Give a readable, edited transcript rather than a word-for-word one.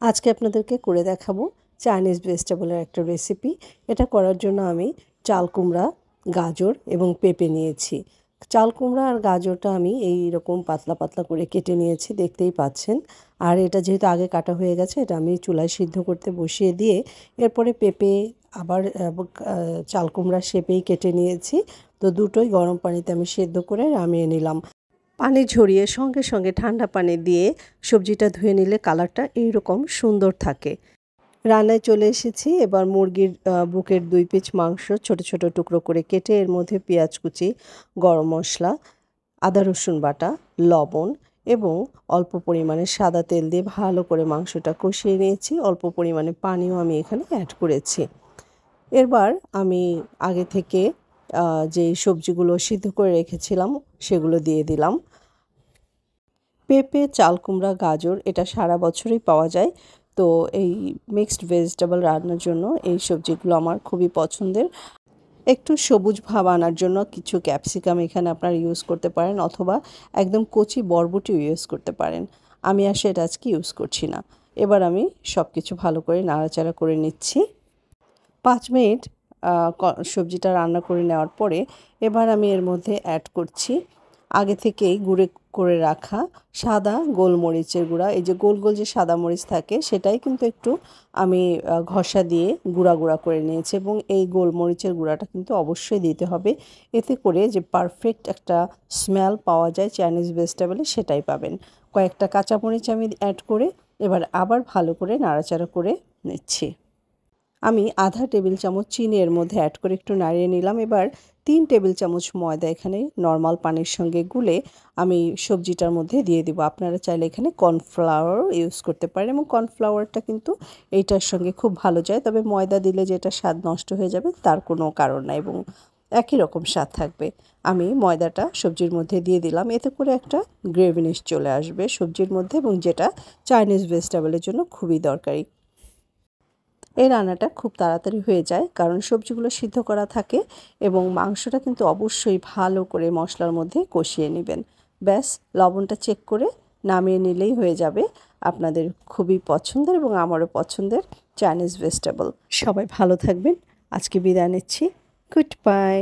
আজকে আপনাদেরকে করে দেখাবো চাইনিজ ভেজিটেবলের একটা রেসিপি। এটা করার জন্য আমি চাল কুমড়া, গাজর এবং পেঁপে নিয়েছি। চাল কুমড়া আর গাজরটা আমি এইরকম পাতলা পাতলা করে কেটে নিয়েছি, দেখতেই পাচ্ছেন। আর এটা যেহেতু আগে কাটা হয়ে গেছে, এটা আমি চুলায় সিদ্ধ করতে বসিয়ে দিয়ে এরপরে পেঁপে আবার চাল কুমড়া শেপেই কেটে নিয়েছি। তো দুটোই গরম পানিতে আমি সেদ্ধ করে নামিয়ে নিলাম। পানি ঝরিয়ে সঙ্গে সঙ্গে ঠান্ডা পানি দিয়ে সবজিটা ধুয়ে নিলে কালারটা এইরকম সুন্দর থাকে। রান্নায় চলে এসেছি। এবার মুরগির বুকের 2 পিস মাংস ছোট ছোট টুকরো করে কেটে এর মধ্যে পেঁয়াজ কুচি, গরম মশলা, আদা রসুন বাটা, লবণ এবং অল্প পরিমাণে সাদা তেল দিয়ে ভালো করে মাংসটা কষিয়ে নিয়েছি। অল্প পরিমাণে পানিও আমি এখানে অ্যাড করেছি। এবার আমি আগে থেকে যেই সবজিগুলো সিদ্ধ করে রেখেছিলাম সেগুলো দিয়ে দিলাম। পেঁপে, চাল কুমড়া, গাজর এটা সারা বছরই পাওয়া যায়। তো এই মিক্সড ভেজিটেবল রান্নার জন্য এই সবজিগুলো আমার খুবই পছন্দের। একটু সবুজ ভাব আনার জন্য কিছু ক্যাপসিকাম এখানে আপনারা ইউজ করতে পারেন, অথবা একদম কচি বরবটিও ইউজ করতে পারেন। আমি আর সেটা আজকে ইউজ করছি না। এবার আমি সব কিছু ভালো করে নাড়াচাড়া করে নিচ্ছি। 5 মিনিট সবজিটা রান্না করে নেওয়ার পরে এবার আমি এর মধ্যে অ্যাড করছি আগে থেকেই গুঁড়ো করে রাখা সাদা গোলমরিচের গুঁড়া। এই যে গোল গোল যে সাদা মরিচ থাকে সেটাই কিন্তু একটু আমি ঘষা দিয়ে গুঁড়া গুঁড়া করে নিয়েছি, এবং এই গোলমরিচের গুঁড়াটা কিন্তু অবশ্যই দিতে হবে। এতে করে যে পারফেক্ট একটা স্মেল পাওয়া যায় চাইনিজ ভেজিটেবলে, সেটাই পাবেন। কয়েকটা কাঁচামরিচ আমি অ্যাড করে এবার আবার ভালো করে নাড়াচাড়া করে নিচ্ছি। আমি আধা টেবিল চামচ চিনি এর মধ্যে অ্যাড করে একটু নাড়িয়ে নিলাম। এবার 3 টেবিল চামচ ময়দা এখানে নর্মাল পানির সঙ্গে গুলে আমি সবজিটার মধ্যে দিয়ে দিব। আপনারা চাইলে এখানে কর্নফ্লাওয়ার ইউজ করতে পারেন, এবং কর্নফ্লাওয়ারটা কিন্তু এইটার সঙ্গে খুব ভালো যায়। তবে ময়দা দিলে যেটা স্বাদ নষ্ট হয়ে যাবে তার কোনো কারণ নাই, এবং একই রকম স্বাদ থাকবে। আমি ময়দাটা সবজির মধ্যে দিয়ে দিলাম। এতে করে একটা গ্রেভিনেস চলে আসবে সবজির মধ্যে, এবং যেটা চাইনিজ ভেজিটেবলের জন্য খুবই দরকারি। এই রান্নাটা খুব তাড়াতাড়ি হয়ে যায়, কারণ সবজিগুলো সিদ্ধ করা থাকে, এবং মাংসটা কিন্তু অবশ্যই ভালো করে মশলার মধ্যে কষিয়ে নেবেন। ব্যাস, লবণটা চেক করে নামিয়ে নিলেই হয়ে যাবে আপনাদের খুবই পছন্দের এবং আমারও পছন্দের চাইনিজ ভেজিটেবল। সবাই ভালো থাকবেন। আজকে বিদায় নিচ্ছি। Good bye.